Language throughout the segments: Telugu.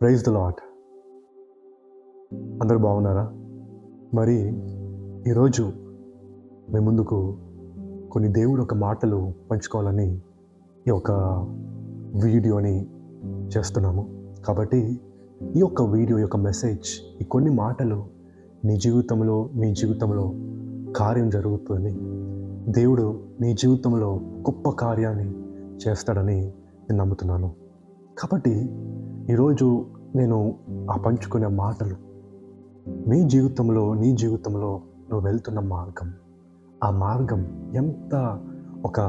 Praise the lord. అందరూ బాగున్నారా? మరి ఈరోజు మీ ముందుకు కొన్ని దేవుడు ఒక మాటలు పంచుకోవాలని ఈ యొక్క వీడియోని చేస్తున్నాము. కాబట్టి ఈ యొక్క వీడియో యొక్క మెసేజ్, ఈ కొన్ని మాటలు నీ జీవితంలో, మీ జీవితంలో కార్యం జరుగుతుందని, దేవుడు నీ జీవితంలో గొప్ప కార్యాన్ని చేస్తాడని నేను నమ్ముతున్నాను. కాబట్టి ఈరోజు నేను ఆ పంచుకునే మాటలు మీ జీవితంలో, నీ జీవితంలో నువ్వు వెళ్తున్న మార్గం, ఆ మార్గం ఎంత ఒక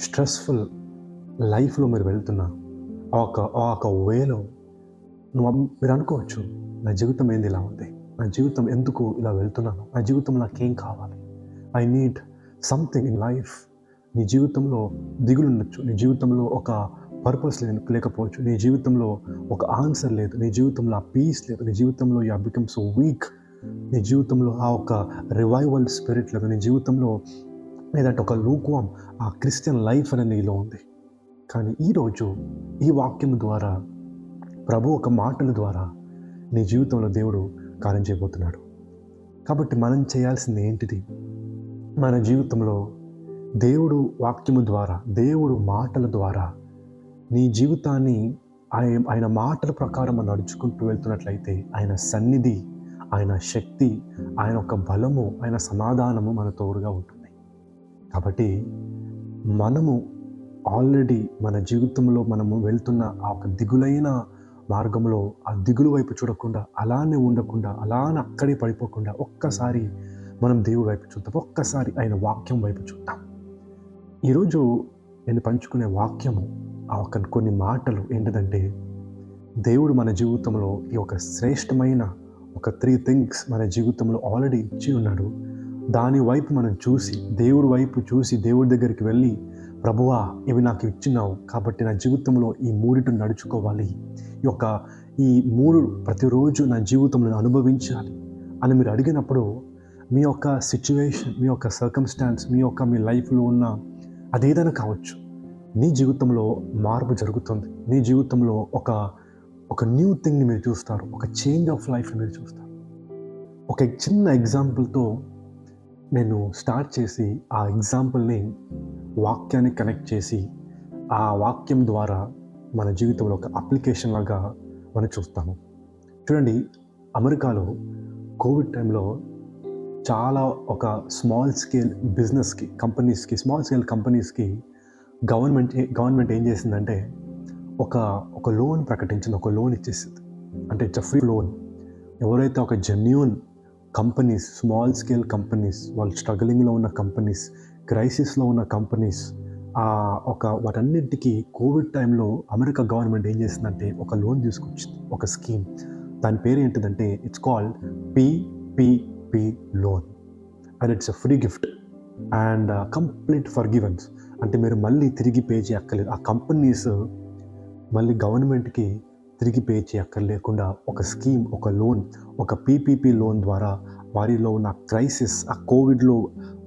స్ట్రెస్ఫుల్ లైఫ్లో మీరు వెళ్తున్నా ఆ ఒక వేలో మీరు అనుకోవచ్చు, నా జీవితం ఏంది ఇలా ఉంది, నా జీవితం ఎందుకు ఇలా వెళ్తున్నాను, నా జీవితంలో నాకేం కావాలి, I need something in life. నీ జీవితంలో దిగులు ఉండొచ్చు, నీ జీవితంలో ఒక పర్పస్ లేకపోవచ్చు, నీ జీవితంలో ఒక ఆన్సర్ లేదు, నీ జీవితంలో ఆ పీస్ లేదు, నీ జీవితంలో you have become so week, నీ జీవితంలో ఆ ఒక రివైవల్ స్పిరిట్ లేదు, నీ జీవితంలో లేదంటే ఒక లూక్వామ్ ఆ క్రిస్టియన్ లైఫ్ అనేది నీలో ఉంది. కానీ ఈరోజు ఈ వాక్యం ద్వారా, ప్రభు ఒక మాటల ద్వారా నీ జీవితంలో దేవుడు కార్యం చేయబోతున్నాడు. కాబట్టి మనం చేయాల్సింది ఏంటిది? మన జీవితంలో దేవుడు వాక్యము ద్వారా, దేవుడు మాటల ద్వారా నీ జీవితాన్ని ఆయన మాటల ప్రకారం మనం నడుచుకుంటూ వెళ్తున్నట్లయితే ఆయన సన్నిధి, ఆయన శక్తి, ఆయన ఒక బలము, ఆయన సమాధానము మన తోడుగా ఉంటుంది. కాబట్టి మనము ఆల్రెడీ మన జీవితంలో మనము వెళ్తున్న ఆ ఒక దిగులైన మార్గంలో ఆ దిగులు వైపు చూడకుండా, అలానే ఉండకుండా, అలానే అక్కడే పడిపోకుండా ఒక్కసారి మనం దేవుడి వైపు చూద్దాం, ఒక్కసారి ఆయన వాక్యం వైపు చూద్దాం. ఈరోజు నేను పంచుకునే వాక్యము ఆ ఒక కొన్ని మాటలు ఏంటిదంటే, దేవుడు మన జీవితంలో ఈ ఒక శ్రేష్టమైన ఒక 3 things మన జీవితంలో ఆల్రెడీ ఇచ్చి ఉన్నాడు. దాని వైపు మనం చూసి, దేవుడి వైపు చూసి, దేవుడి దగ్గరికి వెళ్ళి, ప్రభువా ఇవి నాకు ఇచ్చినావు కాబట్టి నా జీవితంలో ఈ 3 నడుచుకోవాలి, ఈ 3 ప్రతిరోజు నా జీవితంలో అనుభవించాలి అని మీరు అడిగినప్పుడు, మీ యొక్క సిచ్యువేషన్, మీ యొక్క సర్కమ్స్టాన్స్, మీ లైఫ్లో ఉన్న అదేదైనా కావచ్చు, నీ జీవితంలో మార్పు జరుగుతుంది. నీ జీవితంలో ఒక న్యూ థింగ్ని మీరు చూస్తారు, ఒక చేంజ్ ఆఫ్ లైఫ్ని మీరు చూస్తారు. ఒక చిన్న ఎగ్జాంపుల్తో నేను స్టార్ట్ చేసి, ఆ ఎగ్జాంపుల్ని వాక్యాన్ని కనెక్ట్ చేసి, ఆ వాక్యం ద్వారా మన జీవితంలో ఒక అప్లికేషన్ లాగా మనం చూస్తాము. చూడండి, అమెరికాలో కోవిడ్ టైంలో చాలా ఒక స్మాల్ స్కేల్ బిజినెస్కి, స్మాల్ స్కేల్ కంపెనీస్కి గవర్నమెంట్ ఏం చేసిందంటే ఒక లోన్ ప్రకటించింది, ఒక లోన్ ఇచ్చేసింది. అంటే ఇట్స్ ఫ్రీ లోన్. ఎవరైతే ఒక genuine companies, small scale companies, వాళ్ళు స్ట్రగలింగ్లో ఉన్న కంపెనీస్, క్రైసిస్లో ఉన్న కంపెనీస్, వాటన్నిటికీ కోవిడ్ టైంలో అమెరికా గవర్నమెంట్ ఏం చేసిందంటే ఒక లోన్ తీసుకొచ్చింది, ఒక స్కీమ్. దాని పేరు ఏంటిదంటే it's called PPP loan. And it's a free gift and complete forgiveness. అంటే మీరు మళ్ళీ తిరిగి పే చేయక్కర్లేదు. ఆ కంపెనీస్ మళ్ళీ గవర్నమెంట్కి తిరిగి పే చేయక్కర్లేకుండా ఒక స్కీమ్, ఒక లోన్, ఒక PPP లోన్ ద్వారా వారిలో ఉన్న క్రైసిస్, ఆ కోవిడ్లో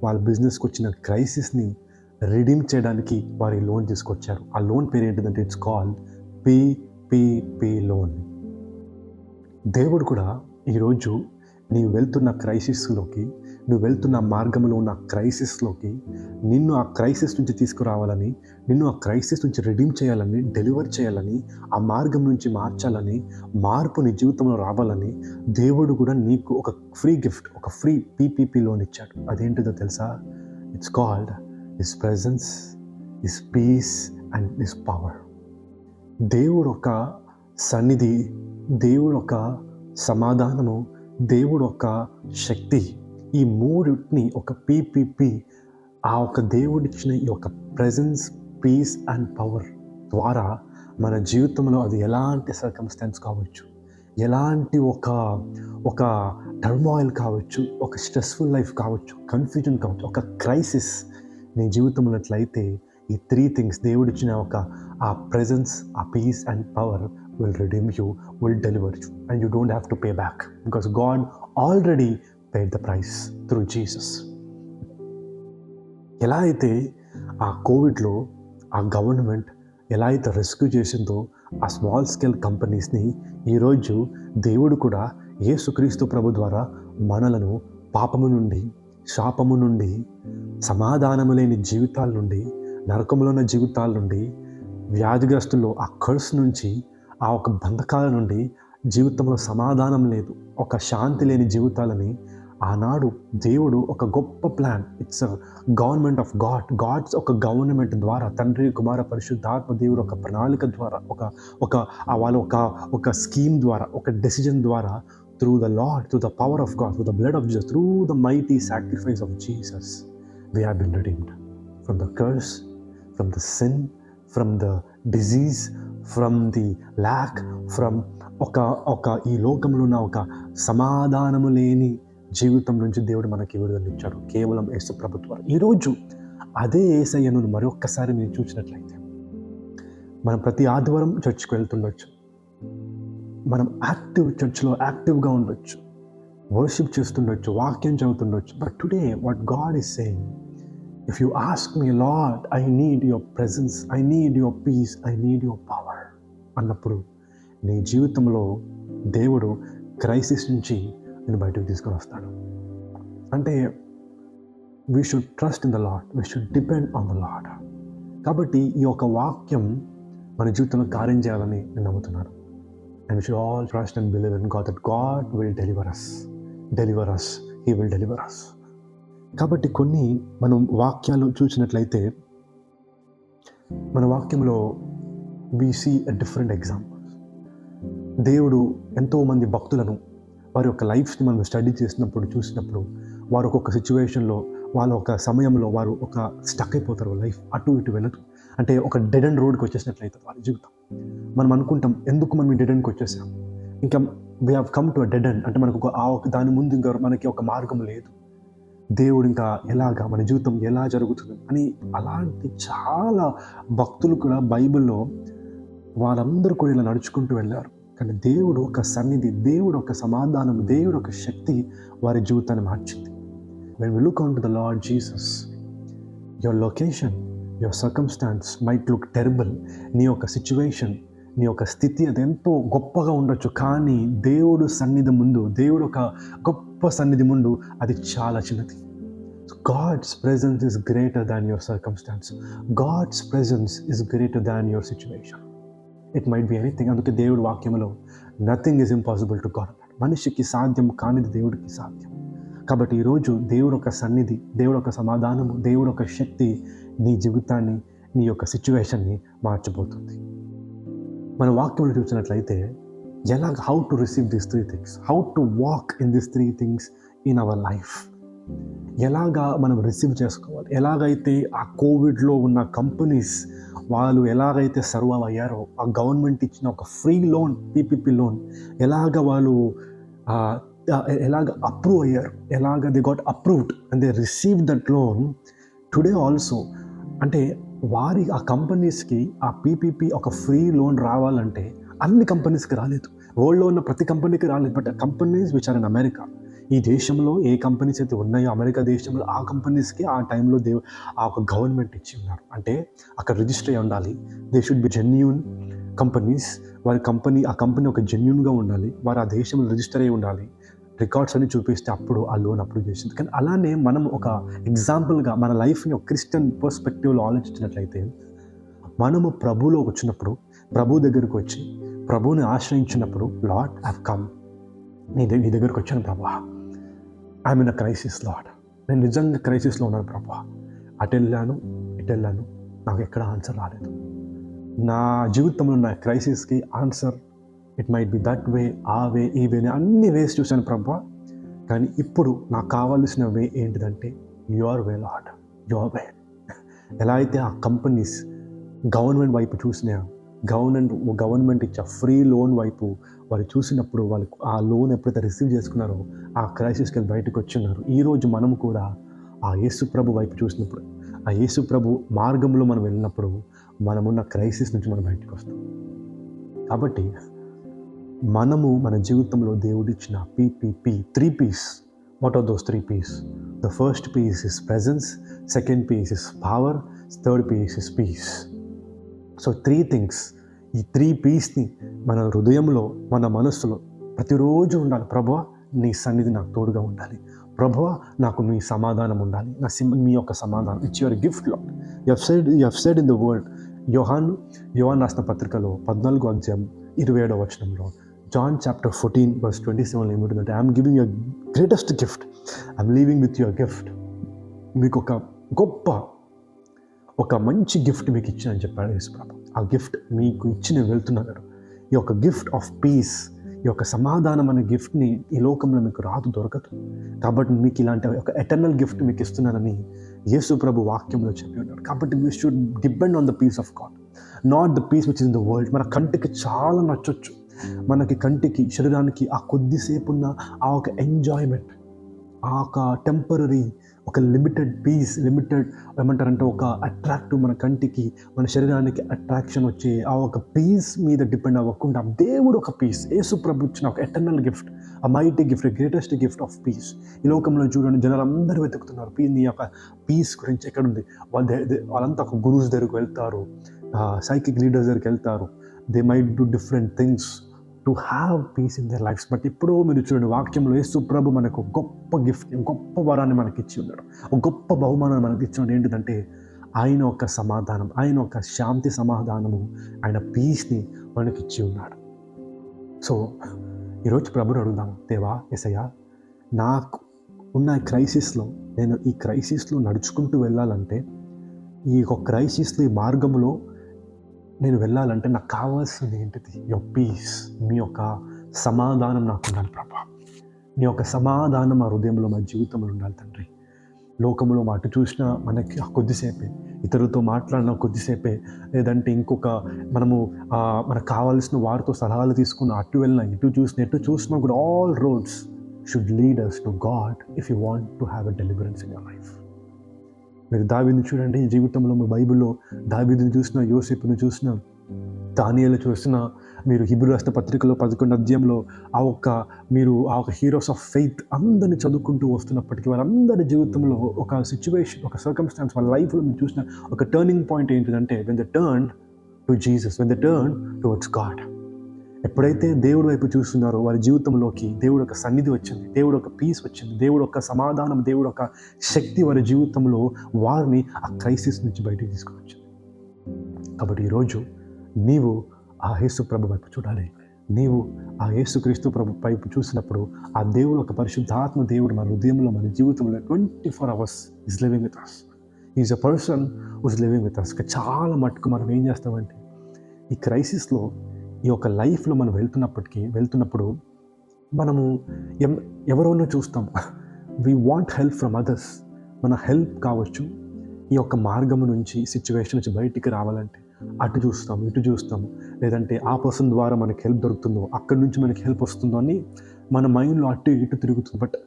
వాళ్ళ బిజినెస్కి వచ్చిన క్రైసిస్ని రిడీమ్ చేయడానికి వారి లోన్ తీసుకొచ్చారు. ఆ లోన్ పేరు ఏంటిదంటే ఇట్స్ కాల్డ్ PPP లోన్. దేవుడు కూడా ఈరోజు నీవు వెళ్తున్న క్రైసిస్లోకి, నువ్వు వెళ్తున్న మార్గంలో ఉన్న క్రైసిస్లోకి, నిన్ను ఆ క్రైసిస్ నుంచి తీసుకురావాలని, నిన్ను ఆ క్రైసిస్ నుంచి రిడీమ్ చేయాలని, డెలివర్ చేయాలని, ఆ మార్గం నుంచి మార్చాలని, మార్పు నీ జీవితంలో రావాలని దేవుడు కూడా నీకు ఒక ఫ్రీ గిఫ్ట్, ఒక ఫ్రీ PPP లోన్ ఇచ్చాడు. అదేంటిదో తెలుసా? It's called his presence, his piece and his power. దేవుడు ఒక సన్నిధి, దేవుడు ఒక సమాధానము, దేవుడు ఒక శక్తి, ఈ 3 ఒక PPP, ఆ ఒక దేవుడిచ్చిన ఈ ఒక ప్రెజెన్స్, పీస్ అండ్ పవర్ ద్వారా మన జీవితంలో అది ఎలాంటి సర్కమ్స్టాన్స్ కావచ్చు, ఎలాంటి ఒక టర్మాయిల్ కావచ్చు, ఒక స్ట్రెస్ఫుల్ లైఫ్ కావచ్చు, కన్ఫ్యూజన్ కావచ్చు, ఒక క్రైసిస్ నీ జీవితంలో అట్లయితే ఈ 3 things దేవుడిచ్చిన ఆ ప్రెజెన్స్, ఆ peace and power will redeem you, will deliver you, and you don't have to pay back because God already paid the price through Jesus. ఎలా అయితే ఆ కోవిడ్లో ఆ గవర్నమెంట్ ఎలా అయితే రెస్క్యూ చేసిందో ఆ స్మాల్ స్కేల్ కంపెనీస్ని ఈరోజు దేవుడు కూడా యేసుక్రీస్తు ప్రభు ద్వారా మనలను పాపము నుండి, శాపము నుండి, సమాధానము లేని జీవితాల నుండి, నరకంలో ఉన్న జీవితాల నుండి, వ్యాధిగ్రస్తుల్లో ఆ కర్స్ నుంచి, ఆ ఒక బంధకాల నుండి, జీవితంలో సమాధానం లేదు, ఒక శాంతి లేని జీవితాలని ఆనాడు దేవుడు ఒక గొప్ప plan, it's a government of gods ఒక గవర్నమెంట్ ద్వారా, తండ్రి కుమార పరిశుద్ధాత్మ దేవుడు ఒక ప్రణాళిక ద్వారా, వాళ్ళ ఒక స్కీమ్ ద్వారా, ఒక డెసిజన్ ద్వారా, through the Lord, through the power of God, through the blood of Jesus, through the mighty sacrifice of Jesus, we have been redeemed from the curse, from the sin, from the disease, from the lack, from ఈ లోకంలో ఉన్న ఒక సమాధానము లేని జీవితం నుంచి దేవుడు మనకి విడుదల ఇచ్చాడు కేవలం యేసు ప్రభు ద్వారా. ఈరోజు అదే యేసయ్యను మరొక్కసారి మీరు చూసినట్లయితే, మనం ప్రతి ఆదివారం చర్చ్కి వెళ్తుండొచ్చు, మనం చర్చ్లో యాక్టివ్గా ఉండొచ్చు, వర్షిప్ చేస్తుండొచ్చు, వాక్యం చదువుతుండొచ్చు. But today what God is saying, if you ask me Lord, I need your presence, I need your peace, I need your power అన్నప్పుడు నీ జీవితంలో దేవుడు క్రైసిస్ నుంచి నేను బయటకు తీసుకొని వస్తాడు. అంటే we should trust in the lord, we should depend on the lord. కాబట్టి ఈ యొక్క వాక్యం మన జీవితంలో కార్యం చేయాలని నేను నమ్ముతున్నాను. And we should all trust and believe in God, that God will deliver us. He will deliver us. కాబట్టి కొన్ని మనం వాక్యాలు చూసినట్లయితే, మన వాక్యంలో we see a different example. దేవుడు ఎంతోమంది భక్తులను వారి యొక్క లైఫ్స్ని మనం స్టడీ చూసినప్పుడు వారు ఒక్కొక్క సిచ్యువేషన్లో, వాళ్ళ ఒక సమయంలో వారు ఒక స్టక్ అయిపోతారు, లైఫ్ అటు ఇటు వెళ్ళదు. అంటే ఒక డెడ్ అండ్ రోడ్కి వచ్చేసినట్లయితే వాళ్ళ జీవితం. మనం అనుకుంటాం, ఎందుకు మనం ఈ డెడ్ అండ్కి వచ్చేసాం, ఇంకా we have come to a dead and, అంటే మనకు దాని ముందు ఇంకా మనకి ఒక మార్గం లేదు, దేవుడు ఇంకా ఎలాగా మన జీవితం ఎలా జరుగుతుంది అని. అలాంటి చాలా భక్తులు కూడా బైబిల్లో వాళ్ళందరూ కూడా ఇలా నడుచుకుంటూ వెళ్ళారు. కానీ దేవుడు ఒక సన్నిధి, దేవుడు ఒక సమాధానం, దేవుడు ఒక శక్తి వారి జీవితాన్ని మార్చింది. When we look onto the Lord Jesus, your location, your circumstance might look terrible. నీ యొక్క సిచ్యువేషన్, నీ యొక్క స్థితి అది ఎంతో గొప్పగా ఉండొచ్చు, కానీ దేవుడు సన్నిధి ముందు, దేవుడు ఒక గొప్ప సన్నిధి ముందు అది చాలా చిన్నది. God's presence is greater than your circumstance. God's presence is greater than your situation. It might be anything. అందుకే దేవుడు వాక్యంలో nothing is impossible to God. మనిషికి సాధ్యం కానిది దేవుడికి సాధ్యం. కాబట్టి ఈరోజు దేవుడు ఒక సన్నిధి, దేవుడు ఒక సమాధానము, దేవుడు ఒక శక్తి నీ జీవితాన్ని, నీ యొక్క సిచ్యువేషన్ని మార్చబోతుంది. మన వాక్యంలో చూసినట్లయితే how to receive these 3 things, how to walk in these 3 things in our life, ఎలాగా మనం రిసీవ్ చేసుకోవాలి. ఎలాగైతే ఆ కోవిడ్లో ఉన్న కంపెనీస్ వాళ్ళు ఎలాగైతే సర్వైవ్ అయ్యారో, ఆ గవర్నమెంట్ ఇచ్చిన ఒక ఫ్రీ లోన్, పీపీపీ లోన్, ఎలాగ వాళ్ళు ఎలాగ అప్రూవ్ అయ్యారు, ఎలాగ they got approved and they receive that loan. Today also అంటే ఆ కంపెనీస్కి ఆ పీపీపీ ఒక ఫ్రీ లోన్ రావాలంటే అన్ని కంపెనీస్కి రాలేదు, వరల్డ్లో ఉన్న ప్రతి కంపెనీకి రాలేదు. But companies which are in America, ఈ దేశంలో ఏ కంపెనీస్ అయితే ఉన్నాయో అమెరికా దేశంలో, ఆ కంపెనీస్కి ఆ టైంలో ఆ ఒక గవర్నమెంట్ ఇచ్చి ఉన్నారు. అంటే అక్కడ రిజిస్టర్ అయి ఉండాలి, they should be genuine companies, ఆ కంపెనీ ఒక జెన్యూన్గా ఉండాలి, వారు ఆ దేశంలో రిజిస్టర్ అయి ఉండాలి, రికార్డ్స్ అన్ని చూపిస్తే అప్పుడు ఆ లోన్ అప్రూవ్ చేసింది. కానీ అలానే మనం ఒక ఎగ్జాంపుల్గా మన లైఫ్ని ఒక క్రిస్టియన్ పర్స్పెక్టివ్లో ఆలోచించినట్లయితే, మనము ప్రభువులోకి వచ్చినప్పుడు, ప్రభు దగ్గరికి వచ్చి ప్రభువుని ఆశ్రయించినప్పుడు, లార్డ్ ఐ హావ్ కమ్, నీ దగ్గరికి వచ్చాను ప్రభా, I'm in a crisis lord, నేను నిజంగా క్రైసిస్లో ఉన్నాను ప్రభా, ఇటు వెళ్ళాను, నాకు ఎక్కడ ఆన్సర్ రాలేదు, నా జీవితంలో నా క్రైసిస్కి answer it might be that way, ఆ వే, ఈ వే, అన్ని వేస్ చూశాను ప్రభా, కానీ ఇప్పుడు నాకు కావాల్సిన వే ఏంటిదంటే your way lord, your way. ఎలా అయితే ఆ కంపెనీస్ గవర్నమెంట్ వైపు చూసినా, గవర్నమెంట్ ఇచ్చే ఫ్రీ లోన్ వైపు వారు చూసినప్పుడు, వాళ్ళకు ఆ లోన్ ఎప్పుడైతే రిసీవ్ చేసుకున్నారో ఆ క్రైసిస్కి వెళ్ళి బయటకు వచ్చిన్నారు. ఈరోజు మనము కూడా ఆ యేసు ప్రభు వైపు చూసినప్పుడు, ఆ యేసు ప్రభు మార్గంలో మనం వెళ్ళినప్పుడు మనమున్న క్రైసిస్ నుంచి మనం బయటకు వస్తాం. కాబట్టి మనము మన జీవితంలో దేవుడిచ్చిన P P P 3 P's. What are those 3 P's? The first P's is presence, second P's is power, third P's is peace. So 3 things, ఈ 3 పీస్ని మన హృదయంలో, మన మనస్సులో ప్రతిరోజు ఉండాలి. ప్రభువా, నీ సన్నిధి నాకు తోడుగా ఉండాలి. ప్రభువా, నాకు నీ సమాధానం ఉండాలి. మీ యొక్క సమాధానం, it's your gift Lord. You have said in the word. యోహాను రాసిన పత్రికలో 14వ అధ్యాయం 27వ వచనంలో, John chapter 14 verse 27 ఏమిటంటే, I'm giving your greatest gift, I'm leaving with your gift. మీకు ఒక గొప్ప, ఒక మంచి గిఫ్ట్ మీకు ఇచ్చానని చెప్పాడు యేసుప్రభు. ఆ గిఫ్ట్ మీకు ఇచ్చి నేను వెళ్తున్నాను. ఈ యొక్క గిఫ్ట్ ఆఫ్ పీస్, ఈ యొక్క సమాధానం అనే గిఫ్ట్ని ఈ లోకంలో మీకు దొరకదు. కాబట్టి మీకు ఇలాంటి ఒక ఎటర్నల్ గిఫ్ట్ మీకు ఇస్తున్నానని యేసుప్రభు వాక్యంలో చెప్పి ఉన్నాడు. కాబట్టి we should depend on the peace of God, not the peace which is in the world. మన కంటికి చాలా నచ్చొచ్చు, మనకి కంటికి, శరీరానికి ఆ కొద్దిసేపు ఉన్న ఆ ఒక ఎంజాయ్మెంట్, ఆ ఒక టెంపరరీ, ఒక లిమిటెడ్ పీస్, లిమిటెడ్ ఏమంటారంటే ఒక అట్రాక్టివ్, మన కంటికి, మన శరీరానికి అట్రాక్షన్ వచ్చే ఆ ఒక పీస్ మీద డిపెండ్ అవ్వకుండా దేవుడు ఒక పీస్, యేసుప్రభు ఇచ్చిన ఒక ఎటర్నల్ గిఫ్ట్, ఆ mighty gift, greatest gift of piece. ఈ లోకంలో చూడండి, జనాలందరూ వెతుకుతున్నారు నీ యొక్క పీస్ గురించి. ఎక్కడుంది? వాళ్ళంతా ఒక గురూస్ దగ్గరికి వెళ్తారు, సైకిక్ లీడర్స్ దగ్గరికి వెళ్తారు. They might do different things to have piece in their lifes. But ఇప్పుడు మీరు చూడండి, వాక్యంలో యేసుప్రభు మనకు గొప్ప గిఫ్ట్, గొప్ప వరాన్ని మనకి ఇచ్చి ఉన్నాడు, ఒక గొప్ప బహుమానాన్ని మనకి ఇచ్చినాడు. ఏంటిదంటే ఆయన ఒక సమాధానం, ఆయన ఒక శాంతి సమాధానము, ఆయన పీస్ని మనకి ఇచ్చి ఉన్నాడు. సో ఈరోజు ప్రభుని అడుగుదాము, దేవా యేసయ్యా, నాకు ఉన్న క్రైసిస్లో, నేను ఈ క్రైసిస్లో నడుచుకుంటూ వెళ్ళాలంటే, ఈ యొక్క క్రైసిస్లో, ఈ మార్గంలో నేను వెళ్ళాలంటే నాకు కావాల్సింది ఏంటిది? యువర్ పీస్, మీ యొక్క సమాధానం నాకు ఉండాలి ప్రభా. నీ యొక్క సమాధానం మా హృదయంలో, మా జీవితంలో ఉండాలి తండ్రి. లోకంలో అటు చూసినా మనకి కొద్దిసేపే, ఇతరులతో మాట్లాడిన కొద్దిసేపే, లేదంటే ఇంకొక మనకు కావాల్సిన వారితో సలహాలు తీసుకున్న అటు వెళ్ళినా, ఎటు చూసినా కూడా all roads should lead us to God if you want to have a deliverance in your life. మీరు దావీదుని చూడండి, బైబిల్లో దావీదుని చూసినా, యోసేపుని చూసినా, దానియేలు చూసినా, మీరు హీబ్రూ రాసిన పత్రికలో 11వ అధ్యాయంలో ఆ ఒక హీరోస్ ఆఫ్ ఫెయిత్ అందరిని చదువుకుంటూ వస్తున్నప్పటికీ వాళ్ళందరి జీవితంలో ఒక సిచ్యువేషన్, ఒక సర్కమ్స్టాన్స్, వాళ్ళ లైఫ్లో మీరు చూసిన ఒక టర్నింగ్ పాయింట్ ఏంటిదంటే, when the turn to Jesus, when the turn towards God. ఎప్పుడైతే దేవుడి వైపు చూస్తున్నారో వారి జీవితంలోకి దేవుడు ఒక సన్నిధి వచ్చింది, దేవుడు ఒక పీస్ వచ్చింది, దేవుడు ఒక సమాధానం, దేవుడు ఒక శక్తి వారి జీవితంలో వారిని ఆ క్రైసిస్ నుంచి బయటికి తీసుకుని వచ్చింది. కాబట్టి ఈరోజు నీవు ఆ యేసు ప్రభు వైపు చూడాలి. నీవు ఆ యేసుక్రీస్తు ప్రభు వైపు చూసినప్పుడు ఆ దేవుడు, ఒక పరిశుద్ధాత్మ దేవుడు మన హృదయంలో, మన జీవితంలో 24 hours is living with us. Is a person who's living with us. చాలా మటుకు మనం ఏం చేస్తామంటే, ఈ క్రైసిస్లో, ఈ యొక్క లైఫ్లో మనం వెళ్తున్నప్పుడు మనము ఎవరోనో చూస్తాం. We want help from others. మన హెల్ప్ కావచ్చు, ఈ యొక్క మార్గం నుంచి, సిచ్యువేషన్ నుంచి బయటికి రావాలంటే అటు చూస్తాము, ఇటు చూస్తాము, లేదంటే ఆ పర్సన్ ద్వారా మనకి హెల్ప్ దొరుకుతుందో, అక్కడి నుంచి మనకి హెల్ప్ వస్తుందో అని మన మైండ్లో అటు ఇటు తిరుగుతుంది. బట్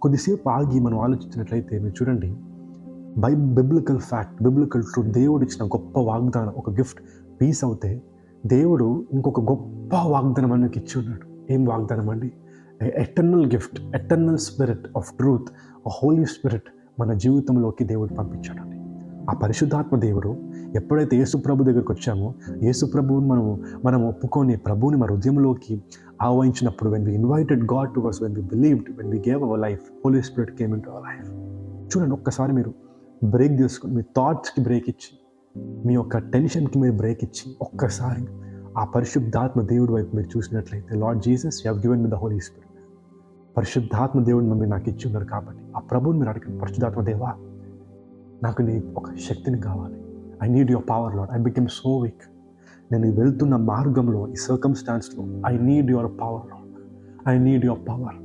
కొద్దిసేపు ఆగి మనం ఆలోచించినట్లయితే మీరు చూడండి, బిబ్లికల్ ట్రూత్, దేవుడు ఇచ్చిన గొప్ప వాగ్దానం, ఒక గిఫ్ట్ పీస్ అవుతే, దేవుడు ఇంకొక గొప్ప వాగ్దానం మనకి ఇచ్చి ఉన్నాడు. ఏం వాగ్దానం అండి? Eternal gift, eternal spirit of truth, holy spirit మన జీవితంలోకి దేవుడు పంపించాడండి. ఆ పరిశుద్ధాత్మ దేవుడు ఎప్పుడైతే యేసుప్రభు దగ్గరికి వచ్చామో, యేసుప్రభువుని మనం ఒప్పుకొని ప్రభువుని మన హృదయంలోకి ఆహ్వానించినప్పుడు, when we invited God to us, when we believed, when we gave our life, Holy Spirit came into our life. చూడండి, ఒక్కసారి మీరు బ్రేక్ చేసుకొని, మీ థాట్స్కి బ్రేక్ ఇచ్చి, మీ యొక్క టెన్షన్కి మీరు బ్రేక్ ఇచ్చి, ఒక్కసారి ఆ పరిశుద్ధాత్మ దేవుడి వైపు మీరు చూసినట్లయితే, Lord Jesus, you have given me the Holi spirit. పరిశుద్ధాత్మ దేవుడిని మమ్మల్ని నాకు ఇచ్చి ఉన్నారు కాబట్టి ఆ ప్రభువుని మీరు అడగండి, పరిశుద్ధాత్మ దేవా, నాకు నీ ఒక శక్తిని కావాలి. I need your power Lord, I become so weak. నేను వెళ్తున్న మార్గంలో, ఈ సర్కమ్స్టాన్స్లో, I need your power Lord, I need your power.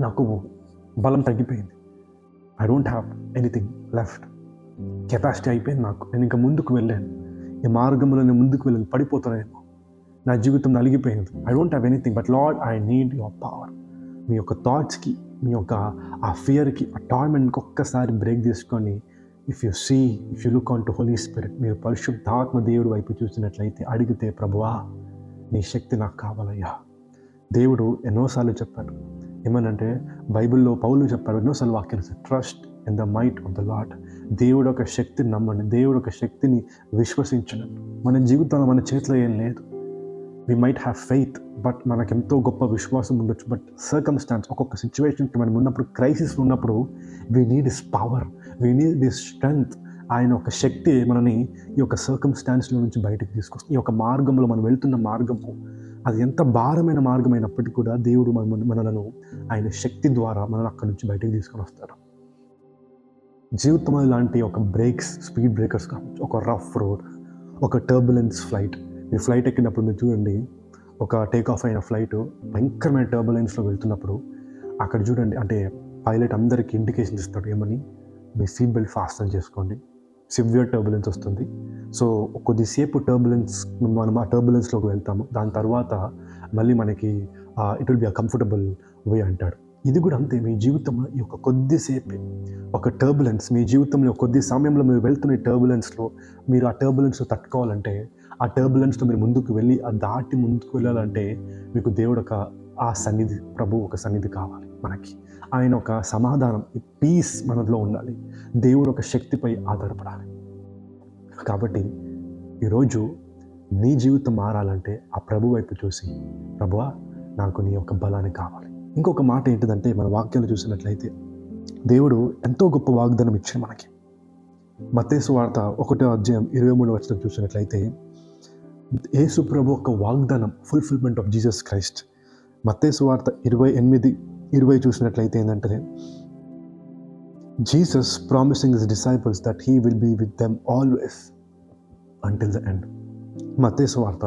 నాకు బలం తగ్గిపోయింది, I don't have anything left, capacity అయిపోయింది నాకు. నేను ఇంకా ముందుకు వెళ్ళాను, ఈ మార్గంలో నేను ముందుకు వెళ్ళాను, పడిపోతానేమో, నా జీవితం నలిగిపోయింది. I don't have anything but Lord, I need your power. మీ యొక్క థాట్స్కి, మీ యొక్క ఆ ఫియర్కి, ఆ టార్మెంట్కి ఒక్కసారి బ్రేక్ తీసుకొని, if you look on to holy spirit, మీరు పరిశుద్ధాత్మ దేవుడి వైపు చూసినట్లయితే, అడిగితే, ప్రభువా నీ శక్తి నాకు కావాలయ్యా. దేవుడు ఎన్నోసార్లు చెప్పాడు, ఏమనంటే బైబిల్లో పౌలు చెప్పాడు, ఎన్నోసార్లు వాక్యం, trust in the might of the lord. దేవుడు ఒక శక్తిని నమ్మండి, దేవుడు ఒక శక్తిని విశ్వసించండి. మన జీవితంలో మన చేతిలో ఏం లేదు. We might have faith, but మనకెంతో గొప్ప విశ్వాసం ఉండొచ్చు. బట్ సర్కమ్స్టాన్స్, ఒక్కొక్క సిచ్యువేషన్కి మనం ఉన్నప్పుడు, క్రైసిస్ ఉన్నప్పుడు, we need his power, we need his strength. ఆయన ఒక శక్తి మనని ఈ యొక్క సర్కమ్స్టాన్స్లో నుంచి బయటకు తీసుకొస్తుంది. ఈ యొక్క మార్గంలో మనం వెళ్తున్న మార్గము అది ఎంత భారమైన మార్గం అయినప్పటికీ కూడా దేవుడు మనలను ఆయన శక్తి ద్వారా మనల్ని అక్కడి నుంచి బయటకు తీసుకొని వస్తారు. జీవితం లాంటి ఒక బ్రేక్స్, స్పీడ్ బ్రేకర్స్ కావచ్చు, ఒక రఫ్ రోడ్, ఒక టర్బులెన్స్ ఫ్లైట్. మీ ఫ్లైట్ ఎక్కినప్పుడు మీరు చూడండి, ఒక టేక్ ఆఫ్ అయిన ఫ్లైట్ భయంకరమైన టర్బులెన్స్లో వెళ్తున్నప్పుడు అక్కడ చూడండి, అంటే పైలట్ అందరికీ ఇండికేషన్ ఇస్తాడు, ఏమని, మీ సీట్ బెల్ట్ ఫాస్టన్ చేసుకోండి, సివియర్ టర్బులెన్స్ వస్తుంది. సో కొద్దిసేపు మనం ఆ టర్బులెన్స్లోకి వెళ్తాము, దాని తర్వాత మళ్ళీ మనకి it will be a comfortable way అంటాడు. ఇది కూడా అంతే. మీ జీవితంలో ఈ యొక్క కొద్దిసేపే ఒక టర్బులెన్స్, మీ జీవితంలో కొద్ది సమయంలో మీరు వెళ్తున్న ఈ టర్బులెన్స్లో మీరు ఆ టర్బులెన్స్లో తట్టుకోవాలంటే, ఆ టర్బులెన్స్లో మీరు ముందుకు వెళ్ళి ఆ దాటి ముందుకు వెళ్ళాలంటే మీకు దేవుడు ఆ సన్నిధి, ప్రభు ఒక సన్నిధి కావాలి మనకి. ఆయన ఒక సమాధానం, ఈ పీస్ మనలో ఉండాలి. దేవుడు ఒక శక్తిపై ఆధారపడాలి. కాబట్టి ఈరోజు నీ జీవితం మారాలంటే ఆ ప్రభు వైపు చూసి, ప్రభువా నాకు నీ యొక్క బలాన్ని కావాలి. ఇంకొక మాట ఏంటిదంటే, మన వాక్యాలు చూసినట్లయితే దేవుడు ఎంతో గొప్ప వాగ్దానం ఇచ్చాడు మనకి. మత్తయి సువార్త 1:23 చూసినట్లయితే యేసు ప్రభు ఒక వాగ్దానం, ఫుల్ఫిల్మెంట్ ఆఫ్ జీసస్ క్రైస్ట్. మత్తయి సువార్త 28:20 చూసినట్లయితే ఏంటంటే, Jesus promising his disciples that he will be with them always until the end. మత్తయి సువార్త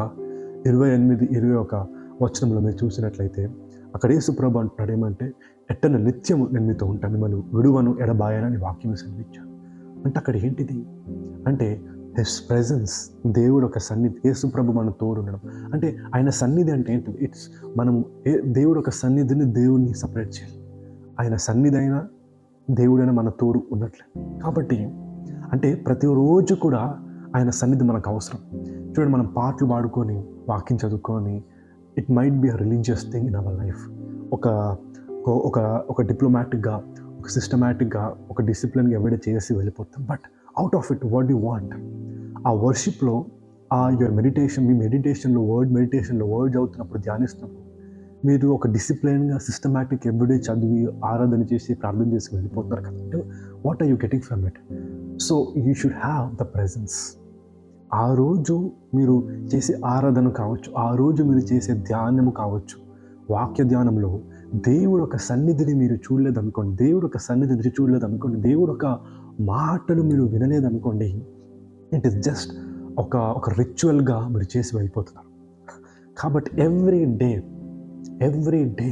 28:21 మీరు చూసినట్లయితే అక్కడ యేసు ప్రభు అంటున్నాడు ఏమంటే, ఎట్టన నిత్యము నేను మీతో ఉంటాను, మిమ్మల్ని విడువను ఎడబాయనని వాక్యం సెలవిచ్చాను. అంటే అక్కడ ఏంటిది అంటే హిస్ ప్రెజెన్స్, దేవుడు ఒక సన్నిధి, యేసు ప్రభు మన తోడు ఉండడం. అంటే ఆయన సన్నిధి అంటే ఏంటిది? ఇట్స్ మనం దేవుడు ఒక సన్నిధిని దేవుడిని సపరేట్ చేయాలి. ఆయన సన్నిధి అయినా దేవుడైనా మన తోడు ఉన్నట్లే. కాబట్టి అంటే ప్రతిరోజు కూడా ఆయన సన్నిధి మనకు అవసరం. చూడండి, మనం పాటలు పాడుకొని, వాక్యం చదువుకొని, it might be a religious thing in our life. ఒక డిప్లొమాటిక్గా, ఒక సిస్టమాటిక్గా, ఒక డిసిప్లిన్గా ఎవడే చేసి వెళ్ళిపోతాం. But out of it what you want? ఆ వర్షిప్లో, యువర్ మెడిటేషన్, మీ మెడిటేషన్లో వర్డ్ చదువుతున్నప్పుడు, ధ్యానిస్తున్నప్పుడు మీరు ఒక డిసిప్లిన్గా, సిస్టమాటిక్ ఎవ్రీడే చదివి ఆరాధన చేసి ప్రార్థన చేసి వెళ్ళిపోతున్నారు కదా. What are you getting from it? So you should have the presence. ఆ రోజు మీరు చేసే ఆరాధన కావచ్చు, ఆ రోజు మీరు చేసే ధ్యానము కావచ్చు, వాక్య ధ్యానంలో దేవుడు ఒక సన్నిధిని మీరు చూడలేదనుకోండి, దేవుడు ఒక సన్నిధి రుచి చూడలేదనుకోండి, దేవుడు ఒక మాటలు మీరు వినలేదనుకోండి, ఇట్ ఈస్ జస్ట్ ఒక రిచువల్గా మీరు చేసి వెళ్ళిపోతున్నారు. కాబట్టి every day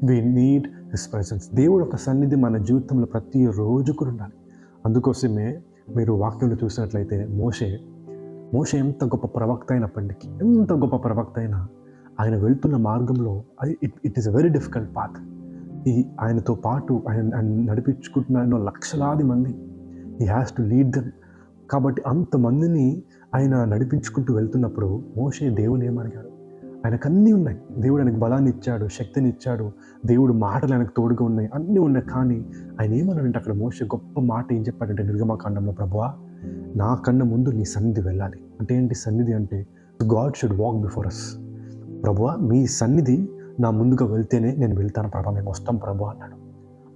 we need his presence. దేవుడు ఒక సన్నిధి మన జీవితంలో ప్రతిరోజు కూడా ఉండాలి. అందుకోసమే మీరు వాక్యంలో చూసినట్లయితే మోషే ఎంత గొప్ప ప్రవక్త అయినప్పటికీ, ఎంత గొప్ప ప్రవక్త అయినా ఆయన వెళ్తున్న మార్గంలో it is a very difficult path. ఆయనతో పాటు ఆయన నడిపించుకుంటున్న లక్షలాది మంది, he has to lead them. కాబట్టి అంతమందిని ఆయన నడిపించుకుంటూ వెళ్తున్నప్పుడు మోషే దేవుని ఏమడిగాడు? ఆయనకు అన్నీ ఉన్నాయి, దేవుడు ఆయనకు బలాన్ని ఇచ్చాడు, శక్తిని ఇచ్చాడు, దేవుడు మాటలు ఆయనకు తోడుగా ఉన్నాయి, అన్నీ ఉన్నాయి. కానీ ఆయన ఏమన్నాడంటే, అక్కడ మోషే గొప్ప మాట ఏం చెప్పాడంటే, నిర్గమకాండంలో, ప్రభువా నా కన్నా ముందు నీ సన్నిధి వెళ్ళాలి. అంటే ఏంటి సన్నిధి అంటే? God should walk before us. ప్రభువా మీ సన్నిధి నా ముందుగా వెళ్తేనే నేను వెళ్తాను ప్రభా, మేము వస్తాం ప్రభా అన్నాడు.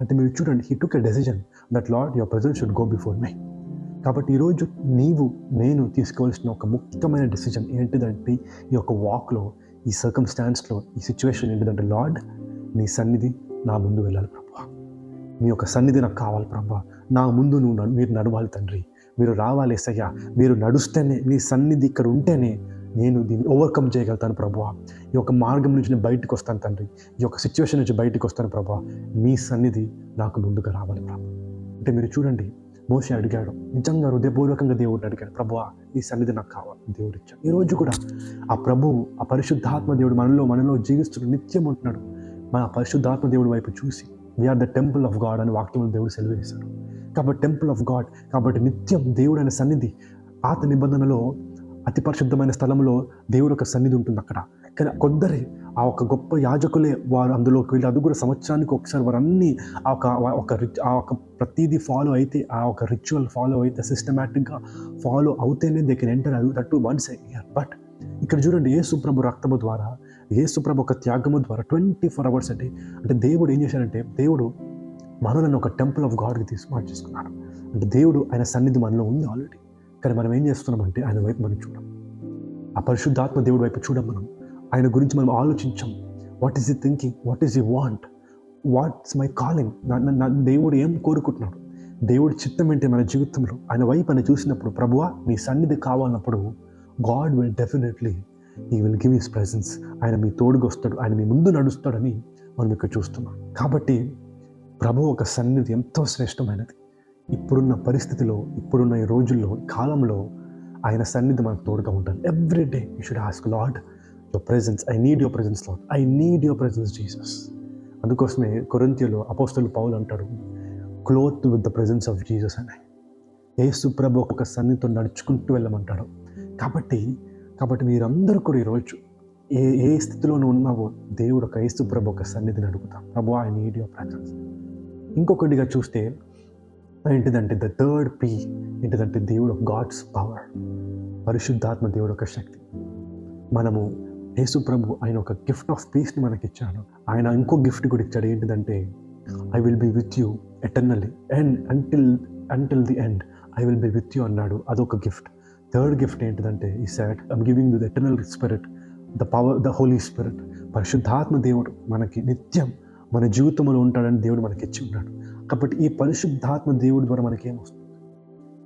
అంటే మీరు చూడండి, he took a decision that lord your presence should go before me. కాబట్టి ఈరోజు నేను తీసుకోవాల్సిన ఒక ముఖ్యమైన డెసిజన్ ఏంటిదంటే, ఈ యొక్క వాక్లో, ఈ సర్కమ్స్టాన్స్లో, ఈ సిచ్యువేషన్ ఏంటిదంటే, లార్డ్ నీ సన్నిధి నా ముందు వెళ్ళాలి ప్రభా, నీ యొక్క సన్నిధి నాకు కావాలి ప్రభా, నా ముందు మీరు నడవాలి తండ్రి, మీరు రావాలి యేసయ్య, మీరు నడుస్తేనే, నీ సన్నిధి ఇక్కడ ఉంటేనే నేను దీన్ని ఓవర్కమ్ చేయగలుగుతాను ప్రభువా, ఈ యొక్క మార్గం నుంచి నేను బయటకు వస్తాను తండ్రి, ఈ యొక్క సిచ్యువేషన్ నుంచి బయటకు వస్తాను ప్రభువా, మీ సన్నిధి నాకు ముందుగా రావాలి ప్రభు. అంటే మీరు చూడండి, మోషే అడిగాడు, నిజంగా హృదయపూర్వకంగా దేవుడిని అడిగాడు, ప్రభువా ఈ సన్నిధి నాకు కావాలి, దేవుడు ఇచ్చాడు. ఈరోజు కూడా ఆ ప్రభువు, ఆ పరిశుద్ధాత్మ దేవుడు మనలో జీవిస్తున్న నిత్యం ఉంటున్నాడు. మన పరిశుద్ధాత్మ దేవుడి వైపు చూసి, we are the temple of God అని వాక్యంలో దేవుడు సెలవేశాడు. కాబట్టి టెంపుల్ ఆఫ్ గాడ్, కాబట్టి నిత్యం దేవుడు అనే సన్నిధి, పాత నిబంధనలో అతి పరిశుద్ధమైన స్థలంలో దేవుడు ఒక సన్నిధి ఉంటుంది అక్కడ. కానీ కొందరే ఆ ఒక గొప్ప యాజకులే వారు అందులోకి వెళ్ళి, అది కూడా సంవత్సరానికి ఒకసారి వారు అన్నీ ఆ ఒక ప్రతిదీ ఫాలో అయితే, ఆ ఒక రిచువల్ ఫాలో అయితే, సిస్టమేటిక్గా ఫాలో అవుతేనే they can enter that to once a year. But ఇక్కడ చూడండి, యేసుప్రభు రక్తము ద్వారా, యేసుప్రభు ఒక త్యాగము ద్వారా 24 hours అంటే దేవుడు ఏం చేశాడంటే, దేవుడు మనలను ఒక టెంపుల్ ఆఫ్ గాడ్కి మార్చేసుకున్నాడు. అంటే దేవుడు ఆయన సన్నిధి మనలో ఉంది ఆల్రెడీ. కానీ మనం ఏం చేస్తున్నామంటే ఆయన వైపు మనం చూడం, ఆ పరిశుద్ధాత్మ దేవుడి వైపు చూడం, మనం ఆయన గురించి మనం ఆలోచించాం. వాట్ ఈస్ ఈ థింకింగ్, వాట్ ఈస్ ఈ వాంట్, వాట్స్ మై కాలింగ్, నా దేవుడు ఏం కోరుకుంటున్నాడు, దేవుడి చిత్తం ఏంటి మన జీవితంలో. ఆయన వైపు ఆయన చూసినప్పుడు, ప్రభువా నీ సన్నిధి కావాలన్నప్పుడు God will definitely he will give his presence. ఆయన మీ తోడుగా వస్తాడు, ఆయన మీ ముందు నడుస్తాడని మనం ఇక్కడ చూస్తున్నాం. కాబట్టి ప్రభు ఒక సన్నిధి ఎంతో శ్రేష్టమైనది. ఇప్పుడున్న పరిస్థితిలో, ఇప్పుడున్న ఈ రోజుల్లో, కాలంలో ఆయన సన్నిధి మనకు తోడుగా ఉంటాడు. Every day you should ask, lord your presence, I need your presence lord, I need your presence Jesus. అందుకోసమే కొరింథీయులో అపోస్తలుడు పౌలు అంటాడు, cloth with the presence of Jesus అని. యేసు ప్రభు ఒక సన్నిధితో నడుచుకుంటూ వెళ్ళమంటాడు. కాబట్టి మీరందరూ కూడా ఈరోజు ఏ స్థితిలోనూ ఉన్నావో, దేవుడు ఒక యేసు ప్రభు ఒక సన్నిధిని అడుగుతాం, ప్రభు ఐ నీడ్ యువర్ ప్రెజెన్స్. ఇంకొకటిగా చూస్తే ఏంటిదంటే, ద థర్డ్ పీ ఏంటిదంటే, దేవుడు ఆఫ్ గాడ్స్ పవర్, పరిశుద్ధాత్మ దేవుడు ఒక శక్తి. మనము యేసు ప్రభు ఆయన ఒక గిఫ్ట్ ఆఫ్ పీస్ని మనకి ఇచ్చాడు. ఆయన ఇంకో గిఫ్ట్ కూడా ఇచ్చాడు, ఏంటిదంటే, I will be with you eternally and until the end I will be with you అన్నాడు. అదొక గిఫ్ట్. థర్డ్ గిఫ్ట్ ఏంటిదంటే, he said I'm giving you the eternal spirit, the power, the Holi spirit. పరిశుద్ధాత్మ దేవుడు మనకి నిత్యం మన జీవితంలో ఉంటాడని దేవుడు మనకి ఇచ్చి ఉన్నాడు. కాబట్టి ఈ పరిశుద్ధాత్మ దేవుడి ద్వారా మనకి ఏమొస్తుంది?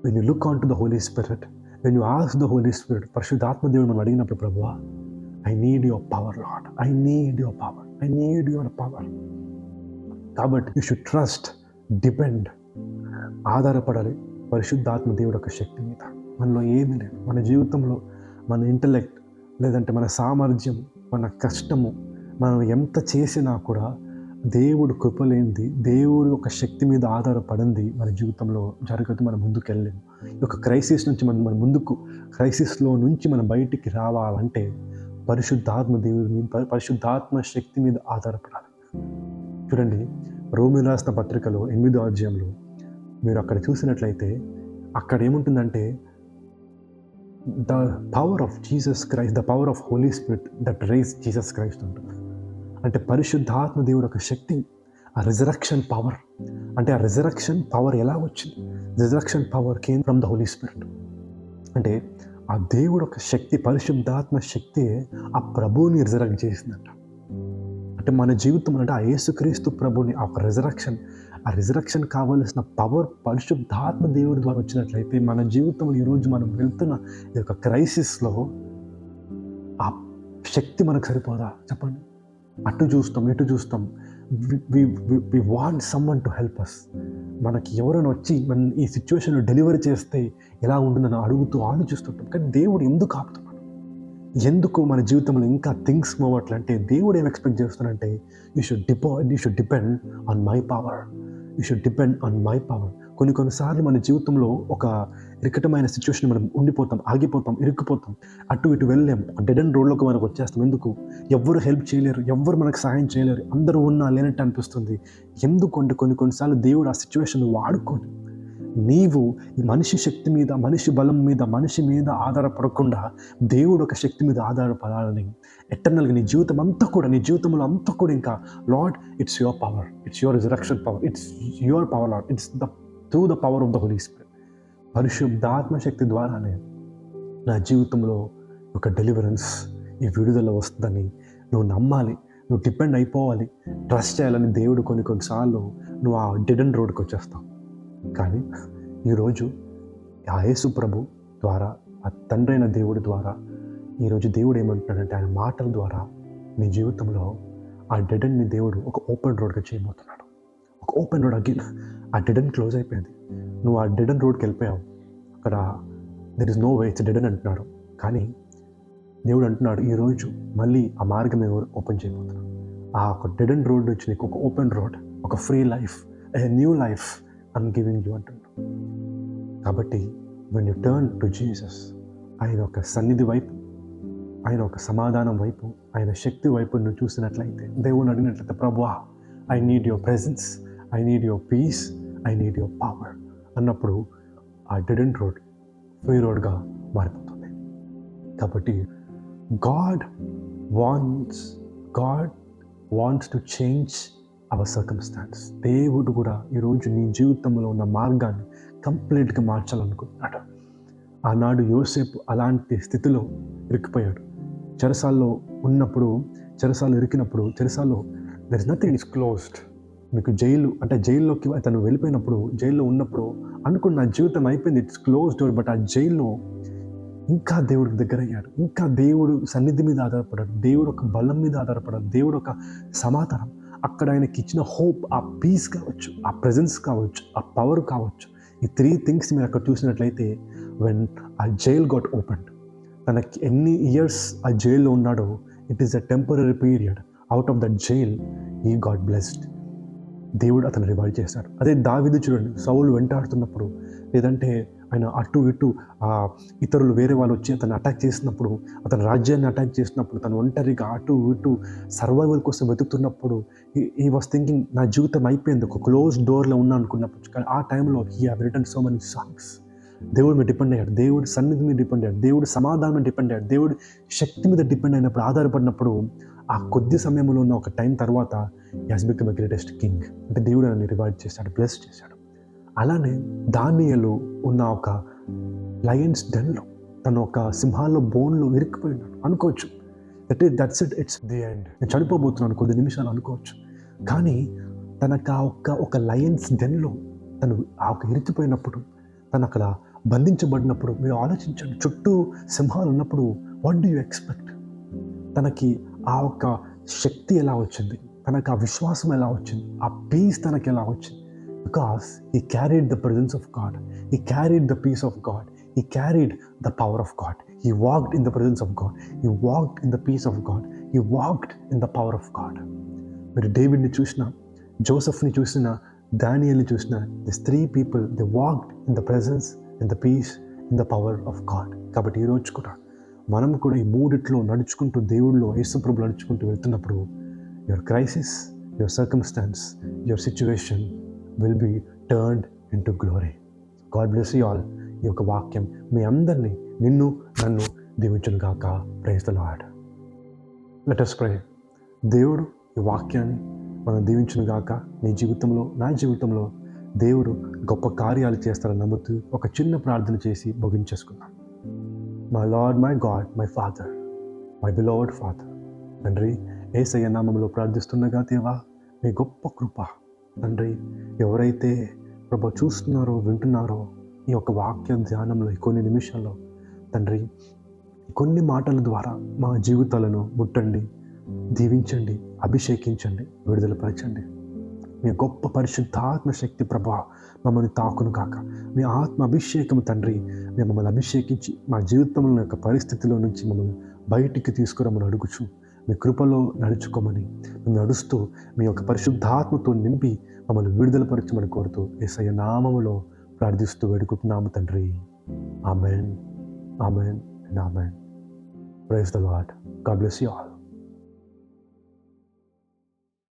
When you look on to the Holi Spirit, when you ask the Holi spirit, పరిశుద్ధాత్మ దేవుడు మనం అడిగినప్పుడు, ప్రభువా I need your power Lord, I need your power, I need your power. కాబట్టి యూ షుడ్ ట్రస్ట్, డిపెండ్, ఆధారపడాలి పరిశుద్ధాత్మ దేవుడు ఒక శక్తి మీద. మనలో ఏమీ లేదు, మన జీవితంలో మన ఇంటలెక్ట్, లేదంటే మన సామర్థ్యం, మన కష్టము, మనం ఎంత చేసినా కూడా దేవుడు కృపలేనిది, దేవుడు ఒక శక్తి మీద ఆధారపడింది మన జీవితంలో జరగదు. మనం ముందుకు వెళ్ళలేము. ఈ యొక్క క్రైసిస్ నుంచి మన ముందుకు, క్రైసిస్లో నుంచి మనం బయటికి రావాలంటే పరిశుద్ధాత్మ దేవుడి మీద, పరిశుద్ధాత్మ శక్తి మీద ఆధారపడాలి. చూడండి, రోమీయులకు రాసిన పత్రికలో 8వ అధ్యాయంలో మీరు అక్కడ చూసినట్లయితే, అక్కడ ఏముంటుందంటే, the power of Jesus Christ, the power of Holy Spirit that rise Jesus Christ ఉంటుంది. అంటే పరిశుద్ధాత్మ దేవుడు ఒక శక్తి, ఆ రిజరక్షన్ పవర్. అంటే ఆ రిజరక్షన్ పవర్ ఎలా వచ్చింది? Resurrection power came from the Holi Spirit. అంటే ఆ దేవుడు ఒక శక్తి, పరిశుద్ధాత్మ శక్తి ఆ ప్రభువుని రిజరక్ట్ చేసిందంట. అంటే మన జీవితం అంటే ఆ యేసుక్రీస్తు ప్రభుని ఆ రిజరక్షన్ కావలసిన పవర్ పరిశుద్ధాత్మ దేవుడి ద్వారా వచ్చినట్లయితే, మన జీవితంలో ఈరోజు మనం వెళ్తున్న ఈ యొక్క క్రైసిస్లో ఆ శక్తి మనకు సరిపోదా? చెప్పండి. అటు చూస్తాం, ఇటు చూస్తాం. We want someone to help us. మనకి ఎవరైనా వచ్చి మన ఈ సిచ్యువేషన్లో డెలివరీ చేస్తే ఎలా ఉంటుందని ఆలోచిస్తుంటాం. కానీ దేవుడు ఎందుకు ఆపుతున్నాడు? ఎందుకు మన జీవితంలో ఇంకా థింగ్స్ మూవ్ అవ్వట్లంటే, దేవుడు ఏం ఎక్స్పెక్ట్ చేస్తున్నాడంటే, you should depend on my power, you should depend on my power. కొన్నిసార్లు మన జీవితంలో ఒక ఇరుకటమైన సిచ్యువేషన్ మనం ఉండిపోతాం, ఆగిపోతాం, ఇరుక్కుపోతాం, అటు ఇటు వెళ్ళలేము, ఒక డెడ్ అండ్ రోడ్లోకి మనకు వచ్చేస్తాం. ఎందుకు? ఎవ్వరు హెల్ప్ చేయలేరు, ఎవ్వరు మనకు సహాయం చేయలేరు, అందరూ ఉన్నా లేనట్టు అనిపిస్తుంది. ఎందుకంటే కొన్నిసార్లు దేవుడు ఆ సిచ్యువేషన్ వాడుకొని, నీవు ఈ మనిషి శక్తి మీద, మనిషి బలం మీద, మనిషి మీద ఆధారపడకుండా దేవుడు ఒక శక్తి మీద ఆధారపడాలని ఎటర్నల్గా నీ జీవితంలో అంతా కూడా ఇంకా, Lord it's your power, it's your resurrection power, it's your power Lord, it's through the power of the Holi spirit. పరిశుద్ధాత్మ శక్తి ద్వారానే నా జీవితంలో ఒక డెలివరెన్స్, ఈ విడుదల వస్తుందని నువ్వు నమ్మాలి, నువ్వు డిపెండ్ అయిపోవాలి, ట్రస్ట్ చేయాలని దేవుడు కొన్నిసార్లు నువ్వు ఆ డెడ్ అండ్ రోడ్కి వచ్చేస్తావు. కానీ ఈరోజు ఆ యేసు ప్రభు ద్వారా, ఆ తండ్రైన దేవుడి ద్వారా ఈరోజు దేవుడు ఏమంటున్నాడంటే, ఆయన మాటల ద్వారా నీ జీవితంలో ఆ డెడ్ అండ్ని దేవుడు ఒక ఓపెన్ రోడ్గా చేయబోతున్నాడు. ఒక ఓపెన్ రోడ్. అగైన్ ఆ డెడ్ అండ్ క్లోజ్ అయిపోయింది, నువ్వు ఆ డెడ్ అండ్ రోడ్కి వెళ్ళిపోయావు, అక్కడ there is no way, it's dead end అంటున్నాడు. కానీ దేవుడు అంటున్నాడు, ఈరోజు మళ్ళీ ఆ మార్గం నేను ఓపెన్ చేయబోతున్నాను. ఆ ఒక డెడ్ అండ్ రోడ్ నుంచి నీకు ఒక ఓపెన్ రోడ్, ఒక free life, a new life I'm giving you అంటున్నాడు. కాబట్టి when you turn to Jesus, ఆయన ఒక సన్నిధి వైపు ఆయన ఒక సమాధానం వైపు, ఆయన శక్తి వైపు నువ్వు చూసినట్లయితే, దేవుని అడిగినట్లయితే, ప్రభువా I need your presence, I need your peace, I need your power అన్నప్పుడు ఆ డెడ్ ఎండ్ రోడ్ ఫ్రీ రోడ్గా మారిపోతుంది. కాబట్టి God wants to change our circumstances. దేవుడు కూడా ఈరోజు నీ జీవితంలో ఉన్న మార్గాన్ని కంప్లీట్గా మార్చాలనుకుంటున్నాడు. ఆనాడు యోసేపు అలాంటి స్థితిలో ఇరికిపోయాడు. చెరసాల్లో ఇరికినప్పుడు there is nothing is closed. మీకు జైల్లోకి అతను వెళ్ళిపోయినప్పుడు, జైల్లో ఉన్నప్పుడు అనుకున్న నా జీవితం అయిపోయింది, ఇట్స్ క్లోజ్ డోర్. బట్ ఆ జైల్లో ఇంకా దేవుడికి దగ్గర అయ్యాడు, ఇంకా దేవుడు సన్నిధి మీద ఆధారపడ్డాడు, దేవుడు ఒక బలం మీద ఆధారపడ్డాడు, దేవుడు ఒక సమాధానం. అక్కడ ఆయనకి ఇచ్చిన హోప్, ఆ పీస్ కావచ్చు, ఆ ప్రెజెన్స్ కావచ్చు, ఆ పవర్ కావచ్చు, ఈ 3 థింగ్స్ మీరు అక్కడ చూసినట్లయితే వెన్ ఆ జైల్ గాట్ ఓపెన్డ్, తనకి ఎన్ని ఇయర్స్ ఆ జైల్లో ఉన్నాడో, it is a temporary period. Out of that jail he got blessed. దేవుడు అతను రివైవ్ చేశాడు. అదే దావీదు చూడండి, సౌలు వెంటాడుతున్నప్పుడు, లేదంటే ఆయన అటు ఇటు ఇతరులు వేరే వాళ్ళు వచ్చి అతను అటాక్ చేసినప్పుడు, అతని రాజ్యాన్ని అటాక్ చేసినప్పుడు, తను ఒంటరిగా అటు ఇటు సర్వైవల్ కోసం వెతుకుతున్నప్పుడు, ఈ వాస్ థింకింగ్ నా జీవితం అయిపోయింది, ఒక క్లోజ్ డోర్లో ఉన్నా అనుకున్నప్పుడు. కానీ ఆ టైంలో he have return so many songs. దేవుడి మీద డిపెండ్ అయ్యాడు, దేవుడి సన్నిధి మీద డిపెండ్ అయ్యాడు, దేవుడి సమాధానం మీద డిపెండ్ అయ్యాడు, దేవుడి శక్తి మీద డిపెండ్ అయినప్పుడు, ఆధారపడినప్పుడు, ఆ కొద్ది సమయంలో ఉన్న ఒక టైం తర్వాత as become a greatest king. అంటే దేవుడు ఆయన్ని రివైవ్ చేశాడు, బ్లెస్ చేశాడు. అలానే దానియేలు ఉన్న ఒక లయన్స్ డెన్లో, తను ఒక సింహాల్లో బోన్లో ఇరుక్కుపోయినాడు అనుకోవచ్చు. దట్స్ ఇట్స్ ది ఎండ్, నేను చనిపోబోతున్నాను కొద్ది నిమిషాలు అనుకోవచ్చు. కానీ తనకు ఒక లయన్స్ డెన్లో తను ఇరికిపోయినప్పుడు, తను అక్కడ బంధించబడినప్పుడు, మీరు ఆలోచించండి, చుట్టూ సింహాలు ఉన్నప్పుడు వాట్ డూ యూ ఎక్స్పెక్ట్? తనకి ఆ ఒక్క శక్తి ఎలా వచ్చింది, తనకు ఆ విశ్వాసం ఎలా వచ్చింది, ఆ పీస్ తనకి ఎలా వచ్చింది? Because he carried the presence of God, he carried the peace of God, he carried the power of God, he walked in the presence of God, he walked in the peace of God, he walked in the power of God. మీరు డేవిడ్ని చూసినా, జోసెఫ్ని చూసినా, దానియేల్ని చూసినా, these 3 people, they walked in the presence, in the peace, in the power of God. కాబట్టి ఈరోజు కూడా మనం కూడా ఈ మూడిట్లో నడుచుకుంటూ, దేవుడిలో యేసుప్రభువులో నడుచుకుంటూ వెళ్తున్నప్పుడు, your crisis, your circumstances, your situation will be turned into glory. God bless you all. ఈ యొక్క వాక్యం మీ అందరినీ, నిన్ను నన్ను దీవించును గాక. Praise the Lord. Let us pray. దేవుడు ఈ వాక్యాన్ని మనం దీవించును గాక. నీ జీవితంలో, నా జీవితంలో దేవుడు గొప్ప కార్యాలు చేస్తారని నమ్ముతూ ఒక చిన్న ప్రార్థన చేసి ముగించేసుకుందాం. My Lord, my God, my father, my beloved father. తండ్రి, యేసయ్య నామములో ప్రార్థిస్తుండగా దేవా, మీ గొప్ప కృప తండ్రి, ఎవరైతే ప్రభు చూస్తున్నారో, వింటున్నారో ఈ యొక్క వాక్య ధ్యానంలో ఈ కొన్ని నిమిషాల్లో తండ్రి, కొన్ని మాటల ద్వారా మా జీవితాలను ముట్టండి, దీవించండి, అభిషేకించండి, విడుదలపరచండి. మీ గొప్ప పరిశుద్ధాత్మ శక్తి ప్రభా మమ్మల్ని తాకును కాక. మీ ఆత్మ అభిషేకం తండ్రి, మేము మమ్మల్ని అభిషేకించి మా జీవితంలో యొక్క పరిస్థితిలో నుంచి మమ్మల్ని బయటికి తీసుకురమ్మని అడుగుచు, మీ కృపలో నడుచుకోమని, మేము నడుస్తూ మీ యొక్క పరిశుద్ధాత్మతో నింపి మమ్మల్ని విడుదలపరచమని కోరుతూ యేసయ్య నామములో ప్రార్థిస్తూ వేడుకుంటున్నాము తండ్రి. Amen, amen and amen. Praise the Lord. God bless you all.